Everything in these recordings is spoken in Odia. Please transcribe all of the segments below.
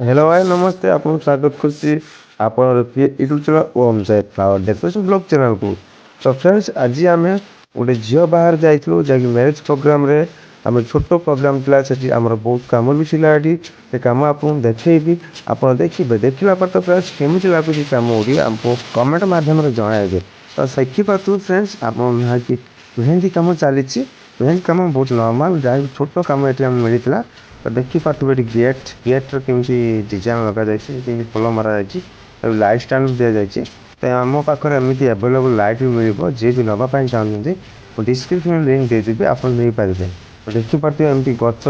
हेलो भाई नमस्ते आपको स्वागत करছি ଆପଣ YouTube channel Om Sai flower decoration blog ଚ୍ୟାନେଲକୁ। ତ ଫ୍ରେଣ୍ଡସ୍ ଆଜି ଆମେ ଗୋଟେ ଝିଅ ବାହାରେ ଯାଇଥିଲୁ ଯାହାକି ମ୍ୟାରେଜ୍ ପ୍ରୋଗ୍ରାମରେ ଆମର ଛୋଟ ପ୍ରୋଗ୍ରାମ ଥିଲା ସେଠି ଆମର ବହୁତ କାମ ବି ଥିଲା ଏଠି ସେ କାମ ଆପଣଙ୍କୁ ଦେଖେଇବି ଆପଣ ଦେଖିବେ ଦେଖିଲା ପରେ ତ ଫ୍ରେଣ୍ଡସ୍ କେମିତି ଲାଗୁଛି କାମ ଗୁଡ଼ିକ ଆମକୁ କମେଣ୍ଟ ମାଧ୍ୟମରେ ଜଣାଇବେ। ତ ଦେଖିପାରୁଥିବୁ ଫ୍ରେଣ୍ଡସ୍ ଆପଣ ନିହାତି ମେହେନ୍ଦି କାମ ଚାଲିଛି ମେହେନ୍ଦି କାମ ବହୁତ ନର୍ମାଲ ଯାହାକି ଛୋଟ କାମ ଏଠି ଆମକୁ ମିଳିଥିଲା। ତ ଦେଖିପାରୁଥିବେ ଏଠି ଗେଟ୍ର କେମିତି ଡିଜାଇନ୍ ଲଗାଯାଇଛି କେମିତି ଫୁଲ ମରାଯାଇଛି ଆଉ ଲାଇଟ୍ ଷ୍ଟାଣ୍ଡ ଦିଆଯାଇଛି। ତ ଆମ ପାଖରେ ଏମିତି ଆଭେଲେବୁଲ୍ ଲାଇଟ୍ ବି ମିଳିବ ଯିଏ ବି ନେବା ପାଇଁ ଚାହୁଁଛନ୍ତି ମୁଁ ଡିସ୍କ୍ରିପ୍ସନ୍ ଲିଙ୍କ୍ ଦେଇଦେବି ଆପଣ ନେଇପାରିବେ। ଦେଖିପାରୁଥିବେ ଏମିତି ଗଛ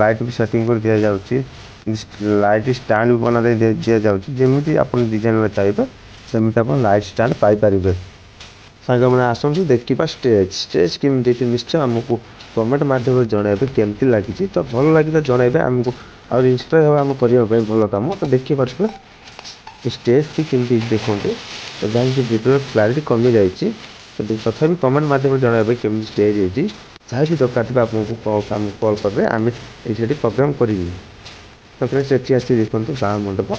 ଲାଇଟ୍ ବି ସେଟିଂ କରି ଦିଆଯାଉଛି ଲାଇଟ୍ ଷ୍ଟାଣ୍ଡ ବି ବନା ଦିଆଯାଉଛି ଯେମିତି ଆପଣ ଡିଜାଇନ୍ରେ ଚାହିଁବେ ସେମିତି ଆପଣ ଲାଇଟ୍ ଷ୍ଟାଣ୍ଡ ପାଇପାରିବେ। ସାଙ୍ଗମାନେ ଆସନ୍ତୁ ଦେଖିବା ଷ୍ଟେଜ୍ କେମିତି ହେଇଛି ନିଶ୍ଚୟ ଆମକୁ କମେଣ୍ଟ ମାଧ୍ୟମରେ ଜଣାଇବେ କେମିତି ଲାଗିଛି ତ ଭଲ ଲାଗିଲେ ଜଣାଇବେ ଆମକୁ ଆହୁରି ଇନ୍ସପାୟାର ହେବ ଆମ କରିବା ପାଇଁ ଭଲ କାମ। ତ ଦେଖିପାରୁଥିବେ ଷ୍ଟେଜ୍ଟି କେମିତି ଦେଖନ୍ତୁ ତ ଯାହାକି ଭିଡ଼ିଓର କ୍ଲାରିଟି କମିଯାଇଛି ତଥାପି କମେଣ୍ଟ ମାଧ୍ୟମରେ ଜଣାଇବେ କେମିତି ଷ୍ଟେଜ୍ ହେଇଛି ଯାହାକି ଦରକାର ଥିବ ଆପଣଙ୍କୁ କଲ୍ କରିବେ ଆମେ ଏଇଠି ପ୍ରୋଗ୍ରାମ୍ କରିବୁ। ତ ସେଠି ଆସି ଦେଖନ୍ତୁ ବାହା ମଣ୍ଡପ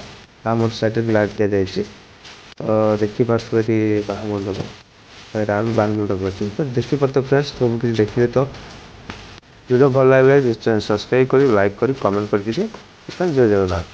ସାଇଡ଼୍ରେ ଲାଇଟ୍ ଦିଆଯାଇଛି। ତ ଦେଖିପାରୁଥିବେ ଏଠି ବାହା ମଣ୍ଡପ ରାଉଣ୍ଡ ବାହା ମଣ୍ଡପ ଅଛି ତ ଦେଖିପାରୁଥିବେ ଫ୍ରେଣ୍ଡସ୍ ସବୁ କିଛି ଦେଖିବେ ତ ଭିଡ଼ିଓ ଭଲ ଲାଗିଲେ ନିଶ୍ଚୟ ସବସ୍କ୍ରାଇବ୍ କରି ଲାଇକ୍ କରି କମେଣ୍ଟ କରିଦେବେ। ଜୟ ଜଗନ୍ନାଥ।